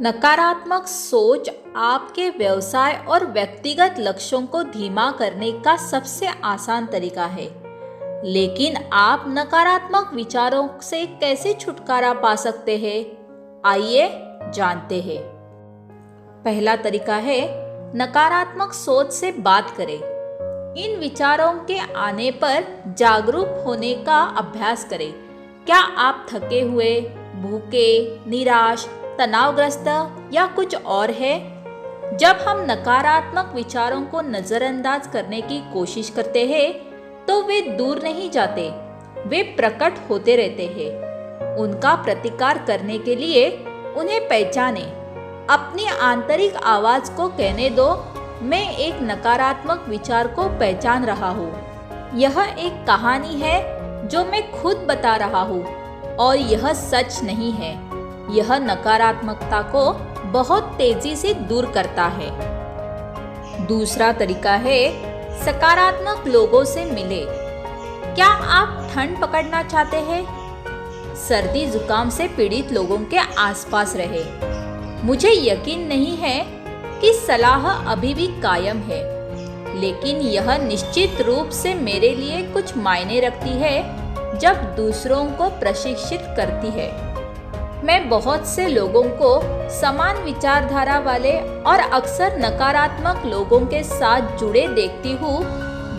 नकारात्मक सोच आपके व्यवसाय और व्यक्तिगत लक्ष्यों को धीमा करने का सबसे आसान तरीका है। लेकिन आप नकारात्मक विचारों से कैसे छुटकारा पा सकते हैं? आइए जानते हैं। पहला तरीका है नकारात्मक सोच से बात करें। इन विचारों के आने पर जागरूक होने का अभ्यास करें। क्या आप थके हुए, भूखे, निराश, तनावग्रस्त या कुछ और है? जब हम नकारात्मक विचारों को नजरअंदाज करने की कोशिश करते हैं तो वे दूर नहीं जाते, वे प्रकट होते रहते हैं। उनका प्रतिकार करने के लिए उन्हें पहचानें। अपनी आंतरिक आवाज को कहने दो, मैं एक नकारात्मक विचार को पहचान रहा हूँ। यह एक कहानी है जो मैं खुद बता रहा हूँ और यह सच नहीं है। यह नकारात्मकता को बहुत तेजी से दूर करता है। दूसरा तरीका है सकारात्मक लोगों से मिले। क्या आप ठंड पकड़ना चाहते हैं? सर्दी जुकाम से पीड़ित लोगों के आसपास रहे। मुझे यकीन नहीं है कि सलाह अभी भी कायम है, लेकिन यह निश्चित रूप से मेरे लिए कुछ मायने रखती है जब दूसरों को प्रशिक्षित करती है। मैं बहुत से लोगों को समान विचारधारा वाले और अक्सर नकारात्मक लोगों के साथ जुड़े देखती हूँ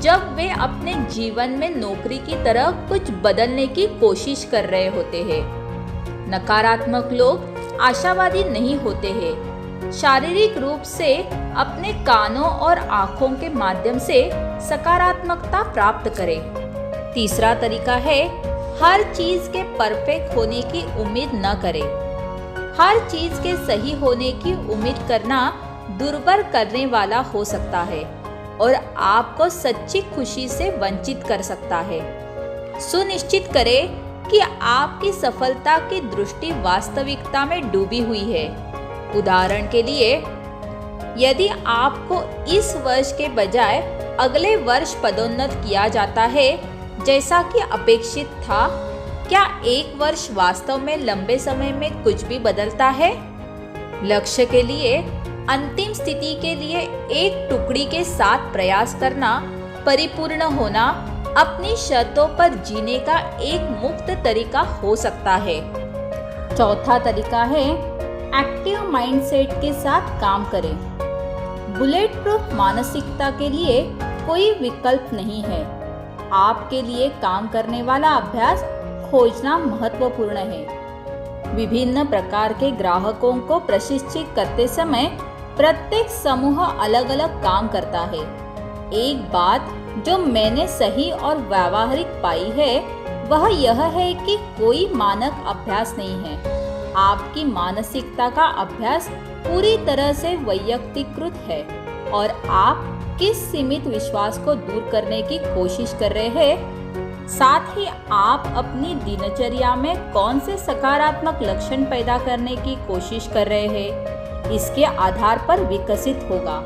जब वे अपने जीवन में नौकरी की तरह कुछ बदलने की कोशिश कर रहे होते हैं। नकारात्मक लोग आशावादी नहीं होते हैं। शारीरिक रूप से अपने कानों और आँखों के माध्यम से सकारात्मकता प्राप्त करें। तीसरा तरीका है हर चीज के परफेक्ट होने की उम्मीद न करें। हर चीज के सही होने की उम्मीद करना दुर्बल करने वाला हो सकता है और आपको सच्ची खुशी से वंचित कर सकता है। सुनिश्चित करें कि आपकी सफलता की दृष्टि वास्तविकता में डूबी हुई है। उदाहरण के लिए, यदि आपको इस वर्ष के बजाय अगले वर्ष पदोन्नत किया जाता है जैसा कि अपेक्षित था, क्या एक वर्ष वास्तव में लंबे समय में कुछ भी बदलता है? लक्ष्य के लिए अंतिम स्थिति के लिए एक टुकड़ी के साथ प्रयास करना, परिपूर्ण होना, अपनी शर्तों पर जीने का एक मुक्त तरीका हो सकता है। चौथा तरीका है एक्टिव माइंडसेट के साथ काम करें। बुलेट प्रूफ मानसिकता के लिए कोई विकल्प नहीं है। आपके लिए काम करने वाला अभ्यास खोजना महत्वपूर्ण है। विभिन्न प्रकार के ग्राहकों को प्रशिक्षित करते समय प्रत्येक समूह अलग अलग काम करता है। एक बात जो मैंने सही और व्यावहारिक पाई है वह यह है कि कोई मानक अभ्यास नहीं है। आपकी मानसिकता का अभ्यास पूरी तरह से वैयक्तिकृत है और आप किस सीमित विश्वास को दूर करने की कोशिश कर रहे हैं, साथ ही आप अपनी दिनचर्या में कौन से सकारात्मक लक्षण पैदा करने की कोशिश कर रहे हैं, इसके आधार पर विकसित होगा।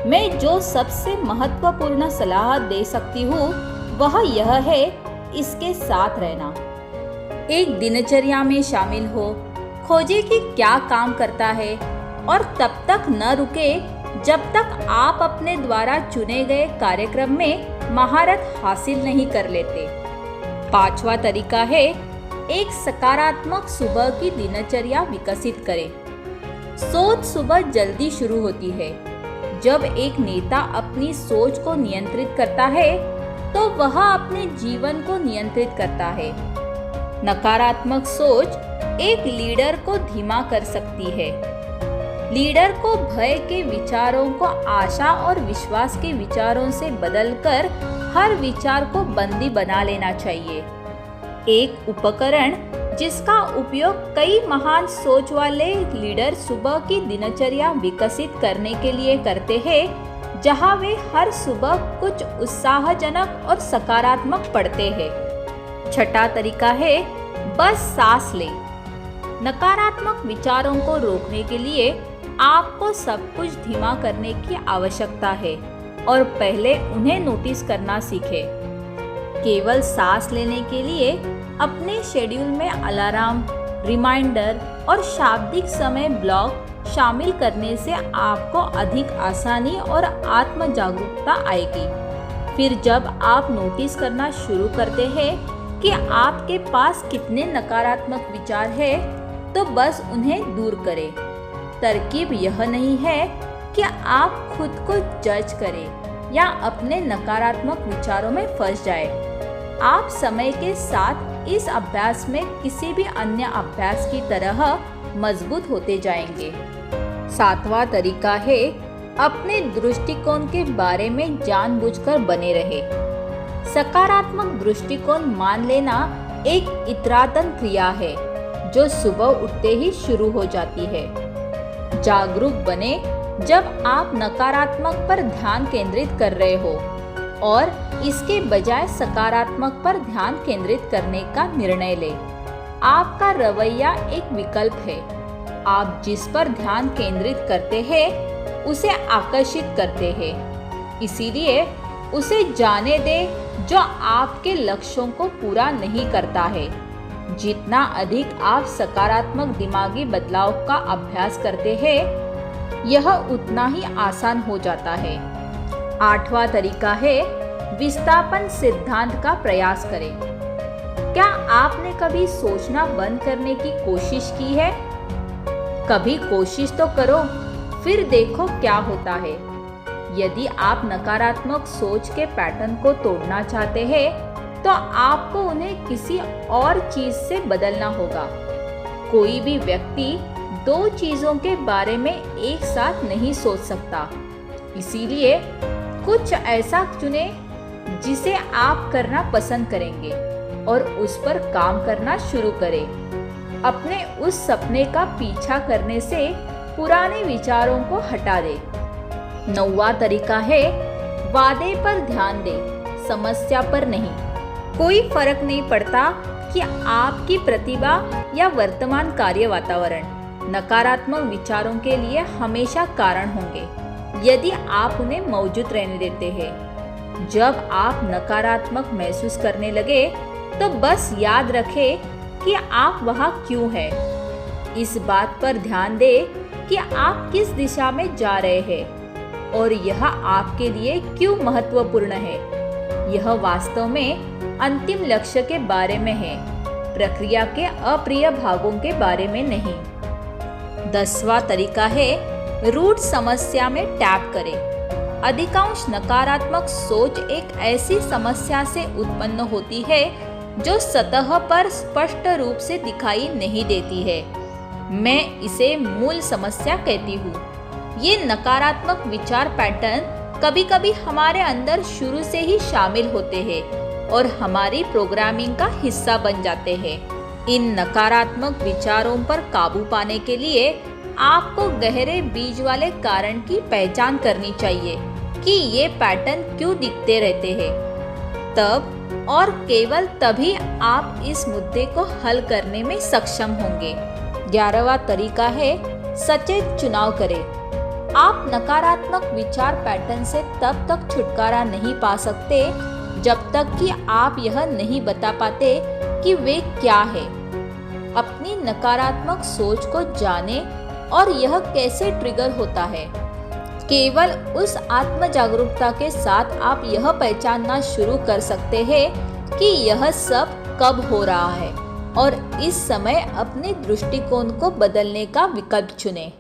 मैं जो सबसे महत्वपूर्ण सलाह दे सकती हूँ वह यह है, इसके साथ रहना। एक दिनचर्या में शामिल हो, खोजें कि क्या काम करता है और तब तक न रुके जब तक आप अपने द्वारा चुने गए कार्यक्रम में महारत हासिल नहीं कर लेते। पांचवा तरीका है एक सकारात्मक सुबह की दिनचर्या विकसित करें। सोच सुबह जल्दी शुरू होती है। जब एक नेता अपनी सोच को नियंत्रित करता है तो वह अपने जीवन को नियंत्रित करता है। नकारात्मक सोच एक लीडर को धीमा कर सकती है। लीडर को भय के विचारों को आशा और विश्वास के विचारों से बदलकर हर विचार को बंदी बना लेना चाहिए। एक उपकरण जिसका उपयोग कई महान सोच वाले लीडर सुबह की दिनचर्या विकसित करने के लिए करते हैं, जहां वे हर सुबह कुछ उत्साहजनक और सकारात्मक पढ़ते हैं। छठा तरीका है बस सांस लें। नकारात्मक विचारों को रोकने के लिए आपको सब कुछ धीमा करने की आवश्यकता है और पहले उन्हें नोटिस करना सीखें। केवल सांस लेने के लिए अपने शेड्यूल में अलार्म, रिमाइंडर और शाब्दिक समय ब्लॉक शामिल करने से आपको अधिक आसानी और आत्म जागरूकता आएगी। फिर जब आप नोटिस करना शुरू करते हैं कि आपके पास कितने नकारात्मक विचार है, तो बस उन्हें दूर करें। तरकीब यह नहीं है कि आप खुद को जज करें या अपने नकारात्मक विचारों में फंस जाएं। आप समय के साथ इस अभ्यास में किसी भी अन्य अभ्यास की तरह मजबूत होते जाएंगे। 7वां तरीका है अपने दृष्टिकोण के बारे में जानबूझकर बने रहे। सकारात्मक दृष्टिकोण मान लेना एक इतरातन क्रिया है जो सुबह उठते ही शुरू हो जाती है। जागरूक बने जब आप नकारात्मक पर ध्यान केंद्रित कर रहे हो और इसके बजाय सकारात्मक पर ध्यान केंद्रित करने का निर्णय लें। आपका रवैया एक विकल्प है। आप जिस पर ध्यान केंद्रित करते हैं उसे आकर्षित करते हैं। इसीलिए उसे जाने दें जो आपके लक्ष्यों को पूरा नहीं करता है। जितना अधिक आप सकारात्मक दिमागी बदलाव का अभ्यास करते हैं, यह उतना ही आसान हो जाता है। 8वां तरीका है विस्थापन सिद्धांत का प्रयास करें। क्या आपने कभी सोचना बंद करने की कोशिश की है? कभी कोशिश तो करो, फिर देखो क्या होता है। यदि आप नकारात्मक सोच के पैटर्न को तोड़ना चाहते हैं, तो आपको उन्हें किसी और चीज से बदलना होगा। कोई भी व्यक्ति दो चीजों के बारे में एक साथ नहीं सोच सकता। इसीलिए कुछ ऐसा चुने जिसे आप करना पसंद करेंगे और उस पर काम करना शुरू करें। अपने उस सपने का पीछा करने से पुराने विचारों को हटा दें। 9वां तरीका है वादे पर ध्यान दें, समस्या पर नहीं। कोई फर्क नहीं पड़ता कि आपकी प्रतिभा या वर्तमान कार्य वातावरण नकारात्मक विचारों के लिए हमेशा कारण होंगे यदि आप उन्हें मौजूद रहने देते हैं। जब आप नकारात्मक महसूस करने लगे तो बस याद रखें कि आप वहाँ क्यों हैं। इस बात पर ध्यान दें कि आप किस दिशा में जा रहे हैं और यह आपके लिए क्यों महत्वपूर्ण है। यह वास्तव में अंतिम लक्ष्य के बारे में है, प्रक्रिया के अप्रिय भागों के बारे में नहीं। 10वां तरीका है रूट समस्या में टैप करें। अधिकांश नकारात्मक सोच एक ऐसी समस्या से उत्पन्न होती है जो सतह पर स्पष्ट रूप से दिखाई नहीं देती है। मैं इसे मूल समस्या कहती हूँ। ये नकारात्मक विचार पैटर्न कभी-कभी हमारे अंदर शुरू से ही शामिल होते हैं और हमारी प्रोग्रामिंग का हिस्सा बन जाते हैं। इन नकारात्मक विचारों पर काबू पाने के लिए आपको गहरे बीज वाले कारण की पहचान करनी चाहिए कि ये पैटर्न क्यों दिखते रहते हैं। तब और केवल तभी आप इस मुद्दे को हल करने में सक्षम होंगे। 11वां तरीका है सचेत चुनाव करें। आप नकारात्मक विचार पैटर्न से तब तक छुटकारा नहीं पा सकते जब तक कि आप यह नहीं बता पाते कि वे क्या है। अपनी नकारात्मक सोच को जाने और यह कैसे ट्रिगर होता है। केवल उस आत्म जागरूकता के साथ आप यह पहचानना शुरू कर सकते हैं कि यह सब कब हो रहा है और इस समय अपने दृष्टिकोण को बदलने का विकल्प चुनें।